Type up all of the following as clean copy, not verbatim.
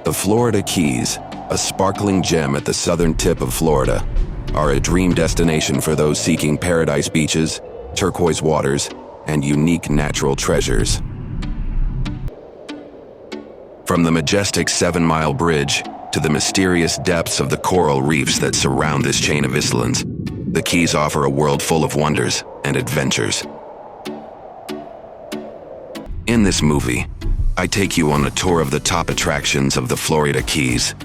The Florida Keys, a sparkling gem at the southern tip of Florida, are a dream destination for those seeking paradise beaches, turquoise waters, and unique natural treasures. From the majestic 7-mile bridge to the mysterious depths of the coral reefs that surround this chain of islands, the Keys offer a world full of wonders and adventures. In this movie, I take you on a tour of the top attractions of the Florida Keys.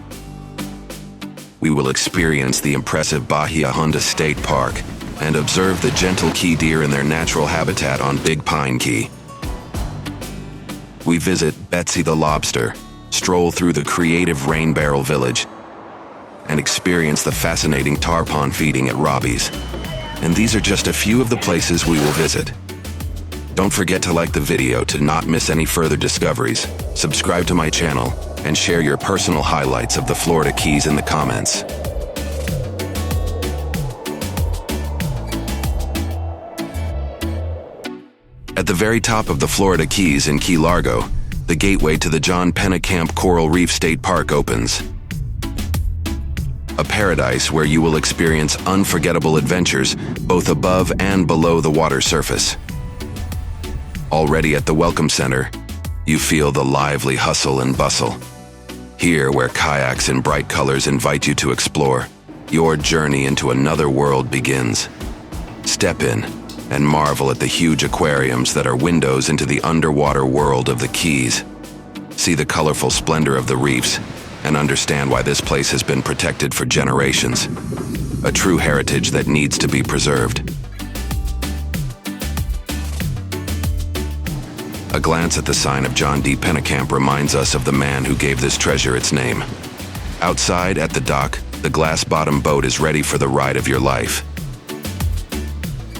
We will experience the impressive Bahia State Park and observe the gentle key deer in their natural habitat on Big Pine Key. We visit Betsy the Lobster, stroll through the creative Rain Barrel Village, and experience the fascinating tarpon feeding at Robbies. And these are just a few of the places we will visit. Don't forget to like the video to not miss any further discoveries, subscribe to my channel, and share your personal highlights of the Florida Keys in the comments. At the very top of the Florida Keys in Key Largo, the gateway to the John Pennekamp Coral Reef State Park opens. A paradise where you will experience unforgettable adventures both above and below the water surface. Already at the Welcome Center, you feel the lively hustle and bustle. Here, where kayaks in bright colors invite you to explore, your journey into another world begins. Step in and marvel at the huge aquariums that are windows into the underwater world of the Keys. See the colorful splendor of the reefs and understand why this place has been protected for generations. A true heritage that needs to be preserved. A glance at the sign of John D. Pennekamp reminds us of the man who gave this treasure its name. Outside at the dock, the glass-bottom boat is ready for the ride of your life.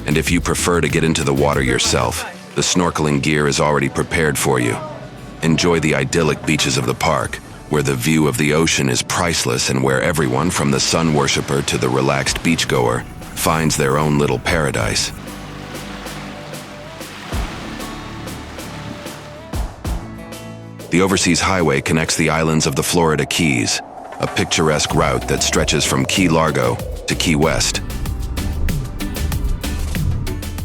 And if you prefer to get into the water yourself, the snorkeling gear is already prepared for you. Enjoy the idyllic beaches of the park, where the view of the ocean is priceless and where everyone from the sun worshiper to the relaxed beachgoer finds their own little paradise. The Overseas Highway connects the islands of the Florida Keys, a picturesque route that stretches from Key Largo to Key West.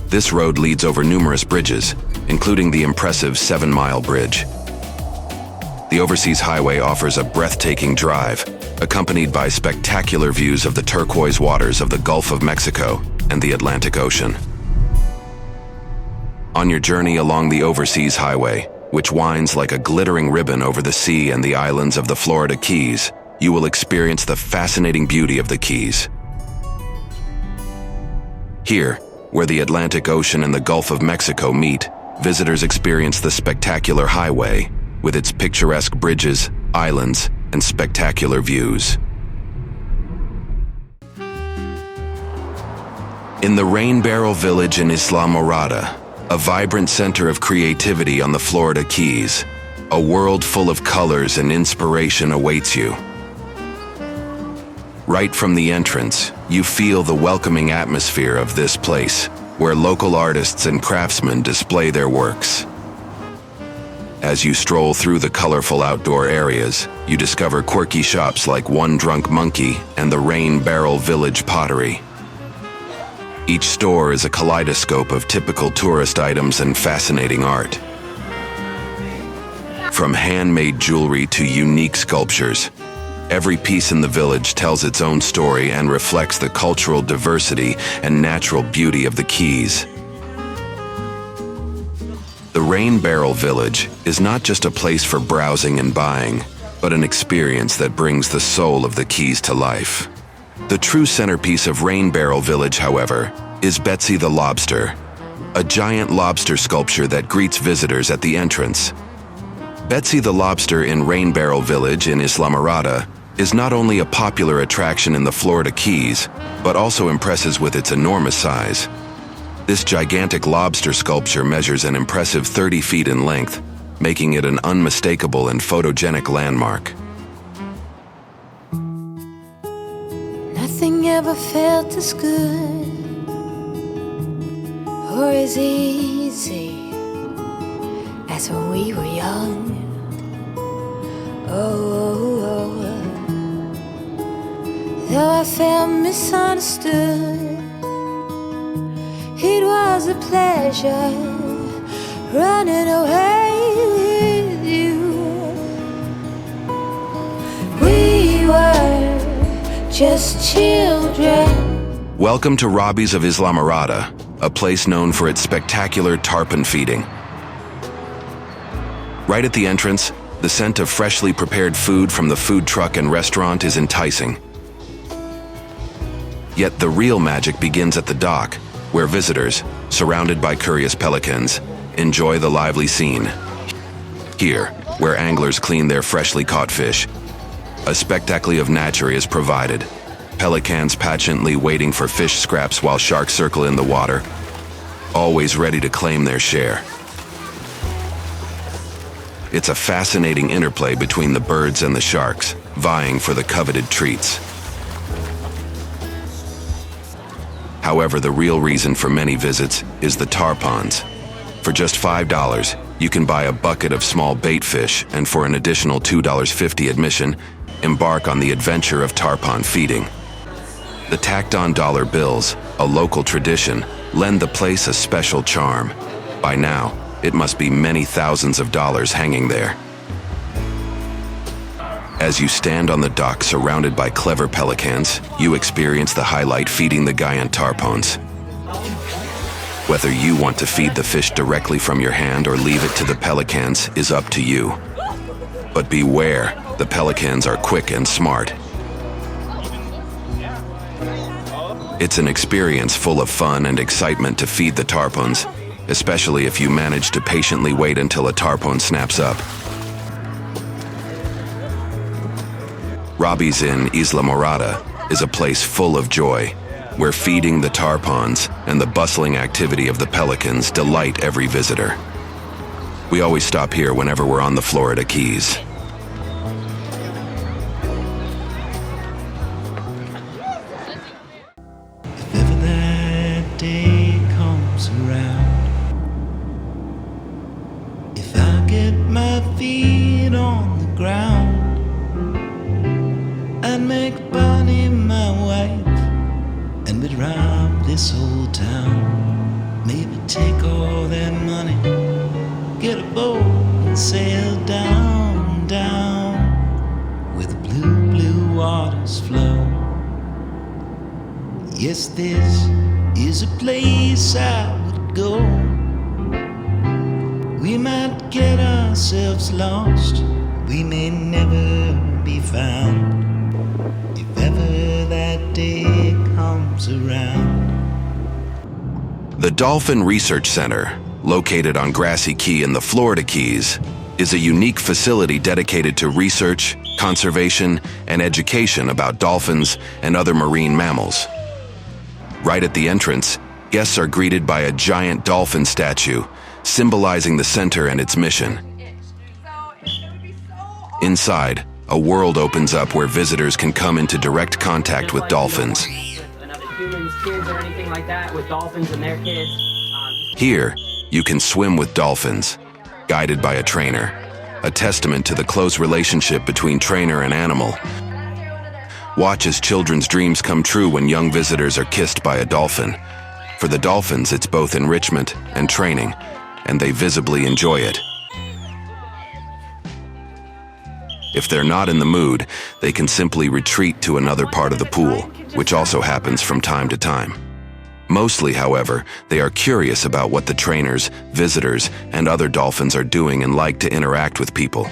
This road leads over numerous bridges, including the impressive 7-mile bridge. The Overseas Highway offers a breathtaking drive, accompanied by spectacular views of the turquoise waters of the Gulf of Mexico and the Atlantic Ocean. On your journey along the Overseas Highway, which winds like a glittering ribbon over the sea and the islands of the Florida Keys, you will experience the fascinating beauty of the Keys. Here, where the Atlantic Ocean and the Gulf of Mexico meet, visitors experience the spectacular highway, with its picturesque bridges, islands, and spectacular views. In the Rain Barrel Village in Islamorada, a vibrant center of creativity on the Florida Keys, a world full of colors and inspiration awaits you. Right from the entrance, you feel the welcoming atmosphere of this place, where local artists and craftsmen display their works. As you stroll through the colorful outdoor areas, you discover quirky shops like One Drunk Monkey and the Rain Barrel Village Pottery. Each store is a kaleidoscope of typical tourist items and fascinating art. From handmade jewelry to unique sculptures, every piece in the village tells its own story and reflects the cultural diversity and natural beauty of the Keys. The Rain Barrel Village is not just a place for browsing and buying, but an experience that brings the soul of the Keys to life. The true centerpiece of Rain Barrel Village, however, is Betsy the Lobster, a giant lobster sculpture that greets visitors at the entrance. Betsy the Lobster in Rain Barrel Village in Islamorada is not only a popular attraction in the Florida Keys, but also impresses with its enormous size. This gigantic lobster sculpture measures an impressive 30 feet in length, making it an unmistakable and photogenic landmark. Nothing ever felt as good or as easy as when we were young. Oh, felt misunderstood. It was a pleasure running away with you. We were just children. Welcome to Robbies of Islamorada, a place known for its spectacular tarpon feeding. Right at the entrance, the scent of freshly prepared food from the food truck and restaurant is enticing. Yet the real magic begins at the dock, where visitors, surrounded by curious pelicans, enjoy the lively scene. Here, where anglers clean their freshly caught fish, a spectacle of nature is provided. Pelicans patiently waiting for fish scraps while sharks circle in the water, always ready to claim their share. It's a fascinating interplay between the birds and the sharks, vying for the coveted treats. However, the real reason for many visits is the tarpons. For just $5, you can buy a bucket of small bait fish, and for an additional $2.50 admission, embark on the adventure of tarpon feeding. The tacked-on dollar bills, a local tradition, lend the place a special charm. By now, it must be many thousands of dollars hanging there. As you stand on the dock surrounded by clever pelicans, you experience the highlight feeding the giant tarpons. Whether you want to feed the fish directly from your hand or leave it to the pelicans is up to you. But beware, the pelicans are quick and smart. It's an experience full of fun and excitement to feed the tarpons, especially if you manage to patiently wait until a tarpon snaps up. Robbies in Islamorada is a place full of joy, where feeding the tarpons and the bustling activity of the pelicans delight every visitor. We always stop here whenever we're on the Florida Keys. If ever that day comes around, if I get my feet on the ground, I'd make Bonnie my wife, and we'd rob this old town. Maybe take all that money, get a boat and sail down, down, where the blue, blue waters flow. Yes, this is a place I would go. We might get ourselves lost, we may never be found, if ever that day comes around. The Dolphin Research Center, located on Grassy Key in the Florida Keys, is a unique facility dedicated to research, conservation, and education about dolphins and other marine mammals. Right at the entrance, guests are greeted by a giant dolphin statue, symbolizing the center and its mission. Inside, a world opens up where visitors can come into direct contact with dolphins. Another humans, kids, or anything like that with dolphins and their kids. Here, you can swim with dolphins, guided by a trainer, a testament to the close relationship between trainer and animal. Watch as children's dreams come true when young visitors are kissed by a dolphin. For the dolphins, it's both enrichment and training, and they visibly enjoy it. If they're not in the mood, they can simply retreat to another part of the pool, which also happens from time to time. Mostly, however, they are curious about what the trainers, visitors, and other dolphins are doing and like to interact with people.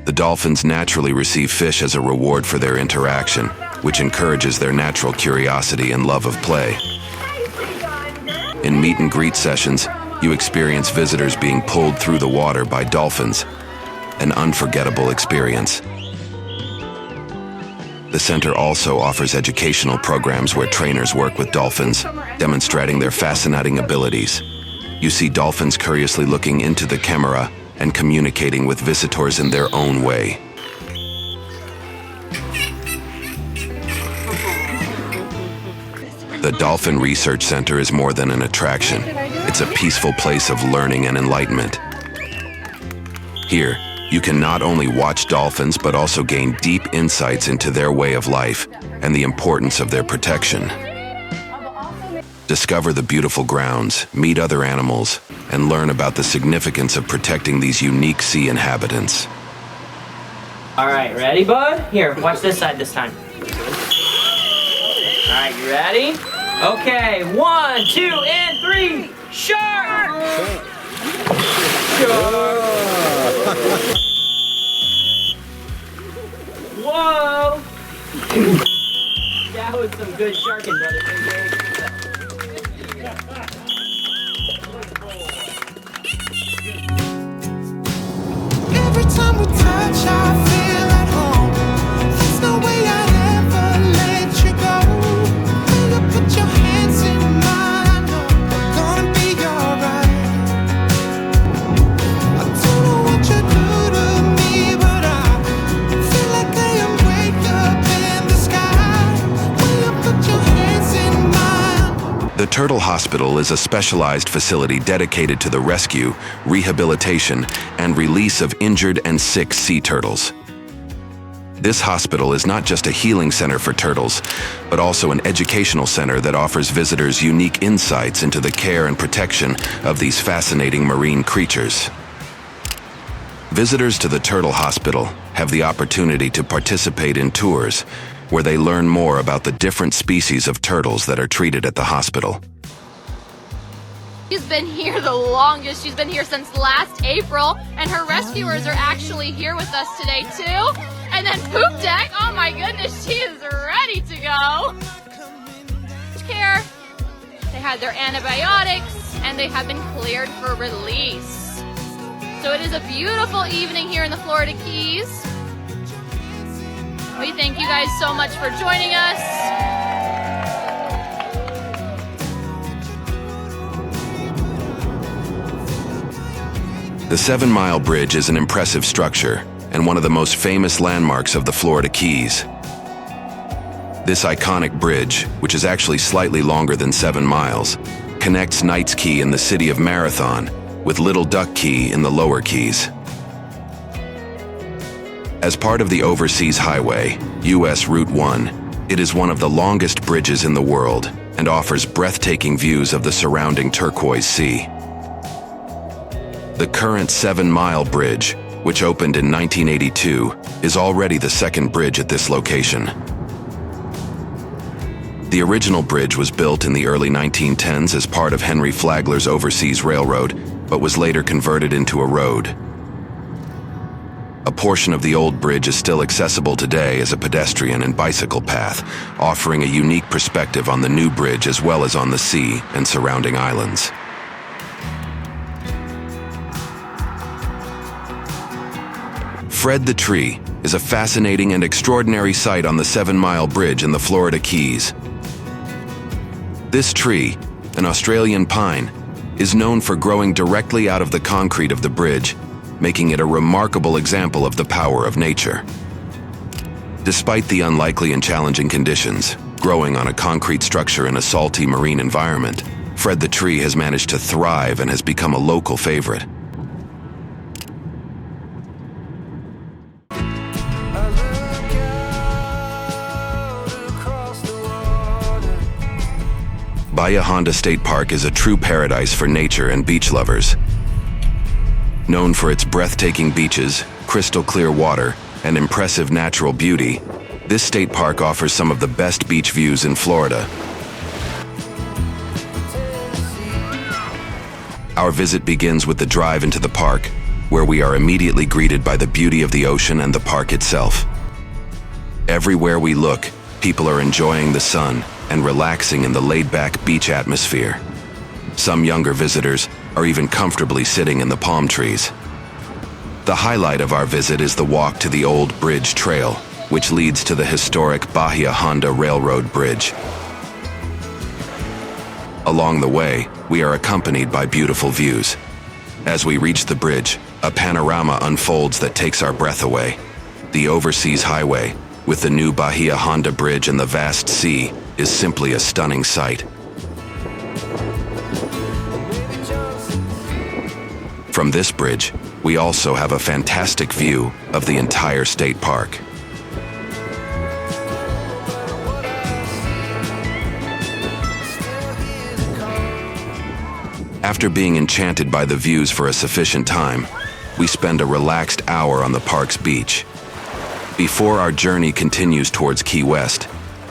The dolphins naturally receive fish as a reward for their interaction, which encourages their natural curiosity and love of play. In meet and greet sessions, you experience visitors being pulled through the water by dolphins, an unforgettable experience. The center also offers educational programs where trainers work with dolphins, demonstrating their fascinating abilities. You see dolphins curiously looking into the camera and communicating with visitors in their own way. The Dolphin Research Center is more than an attraction. It's a peaceful place of learning and enlightenment. Here, You can not only watch dolphins but also gain deep insights into their way of life and the importance of their protection. Discover the beautiful grounds, meet other animals, and learn about the significance of protecting these unique sea inhabitants. All right, ready, bud? Here, watch this side this time. All right, you ready? Okay, 1, 2, and 3. Shark! Shark! Whoa! That was some good sharking, brother. Every time we touch, I feel at home. There's no way I'd ever let you go. When you put your hands in mine, I know we're gonna be alright. I don't know what you do to me, but I feel like I am way up in the sky. When you put your hands in mine. The Turtle Hospital is a specialized facility dedicated to the rescue, rehabilitation, and release of injured and sick sea turtles. This hospital is not just a healing center for turtles, but also an educational center that offers visitors unique insights into the care and protection of these fascinating marine creatures. Visitors to the Turtle Hospital have the opportunity to participate in tours where they learn more about the different species of turtles that are treated at the hospital. She's been here the longest. She's been here since last April, and her rescuers are actually here with us today too. And then Poop Deck, oh my goodness, she is ready to go. Care. They had their antibiotics, and they have been cleared for release. So it is a beautiful evening here in the Florida Keys. We thank you guys so much for joining us. The 7 Mile Bridge is an impressive structure and one of the most famous landmarks of the Florida Keys. This iconic bridge, which is actually slightly longer than 7 miles, connects Knights Key in the city of Marathon with Little Duck Key in the lower Keys. As part of the Overseas Highway, US Route 1, it is one of the longest bridges in the world and offers breathtaking views of the surrounding turquoise sea. The current 7 Mile Bridge, which opened in 1982, is already the second bridge at this location. The original bridge was built in the early 1910s as part of Henry Flagler's Overseas Railroad, but was later converted into a road. A portion of the old bridge is still accessible today as a pedestrian and bicycle path, offering a unique perspective on the new bridge as well as on the sea and surrounding islands. Fred the Tree is a fascinating and extraordinary sight on the 7 Mile Bridge in the Florida Keys. This tree, an Australian pine, is known for growing directly out of the concrete of the bridge, making it a remarkable example of the power of nature. Despite the unlikely and challenging conditions, growing on a concrete structure in a salty marine environment, Fred the Tree has managed to thrive and has become a local favorite. Bahia Honda State Park is a true paradise for nature and beach lovers. Known for its breathtaking beaches, crystal clear water, and impressive natural beauty, this state park offers some of the best beach views in Florida. Our visit begins with the drive into the park, where we are immediately greeted by the beauty of the ocean and the park itself. Everywhere we look, people are enjoying the sun and relaxing in the laid-back beach atmosphere. Some younger visitors are even comfortably sitting in the palm trees. The highlight of our visit is the walk to the Old Bridge Trail, which leads to the historic Bahia Honda Railroad Bridge. Along the way, we are accompanied by beautiful views. As we reach the bridge, a panorama unfolds that takes our breath away. The Overseas Highway, with the new Bahia Honda Bridge and the vast sea, is simply a stunning sight. From this bridge, we also have a fantastic view of the entire state park. After being enchanted by the views for a sufficient time, we spend a relaxed hour on the park's beach. Before our journey continues towards Key West,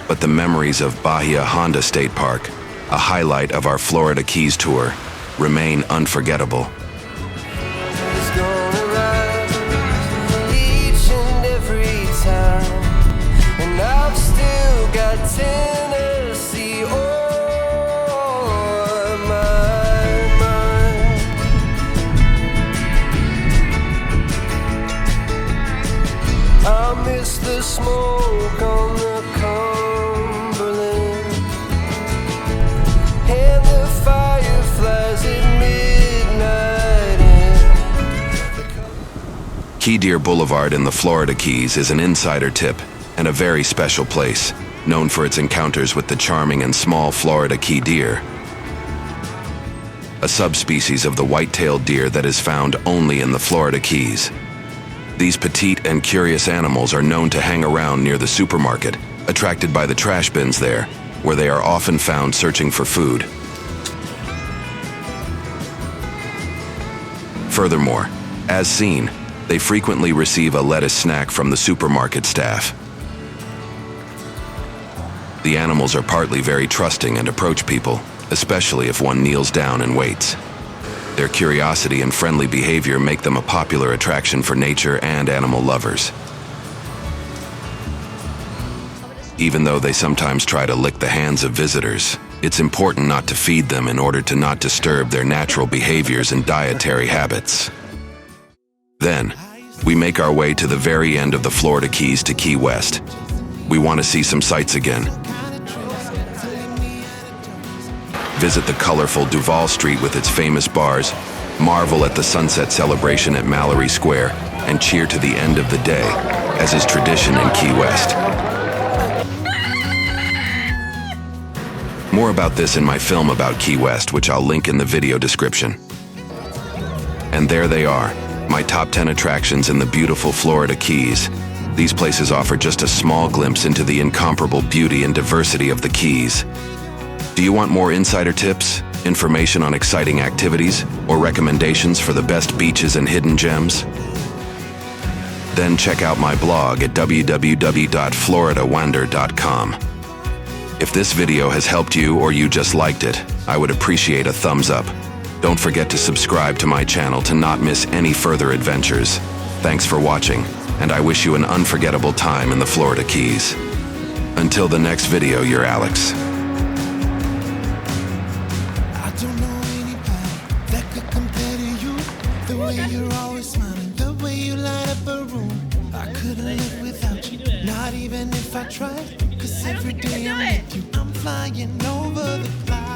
but the memories of Bahia Honda State Park, a highlight of our Florida Keys tour, remain unforgettable. It's gonna rise each and every time, and I've still got Tennessee on my mind. I miss the smoke on the Cumberland and the fireflies at midnight. Deer Boulevard in the Florida Keys is an insider tip and a very special place, known for its encounters with the charming and small Florida key deer, a subspecies of the white-tailed deer that is found only in the Florida Keys. These petite and curious animals are known to hang around near the supermarket, attracted by the trash bins there, where they are often found searching for food. Furthermore, as seen, they frequently receive a lettuce snack from the supermarket staff. The animals are partly very trusting and approach people, especially if one kneels down and waits. Their curiosity and friendly behavior make them a popular attraction for nature and animal lovers. Even though they sometimes try to lick the hands of visitors, it's important not to feed them in order to not disturb their natural behaviors and dietary habits. Then, we make our way to the very end of the Florida Keys to Key West. We want to see some sights again. Visit the colorful Duval Street with its famous bars, marvel at the sunset celebration at Mallory Square, and cheer to the end of the day, as is tradition in Key West. More about this in my film about Key West, which I'll link in the video description. And there they are, my top 10 attractions in the beautiful Florida Keys. These places offer just a small glimpse into the incomparable beauty and diversity of the Keys. Do you want more insider tips, information on exciting activities, or recommendations for the best beaches and hidden gems? Then check out my blog at www.floridawander.com. If this video has helped you or you just liked it, I would appreciate a thumbs up. Don't forget to subscribe to my channel to not miss any further adventures. Thanks for watching, and I wish you an unforgettable time in the Florida Keys. Until the next video, you're Alex. I don't know anybody that could compare to you. The way you're always smiling, the way you light up a room. I couldn't live without you, not even if I tried. Cause every day I'm with you, I'm flying over the clouds.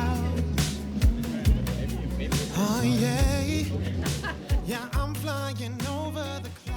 Oh yeah, yeah, I'm flying over the clouds.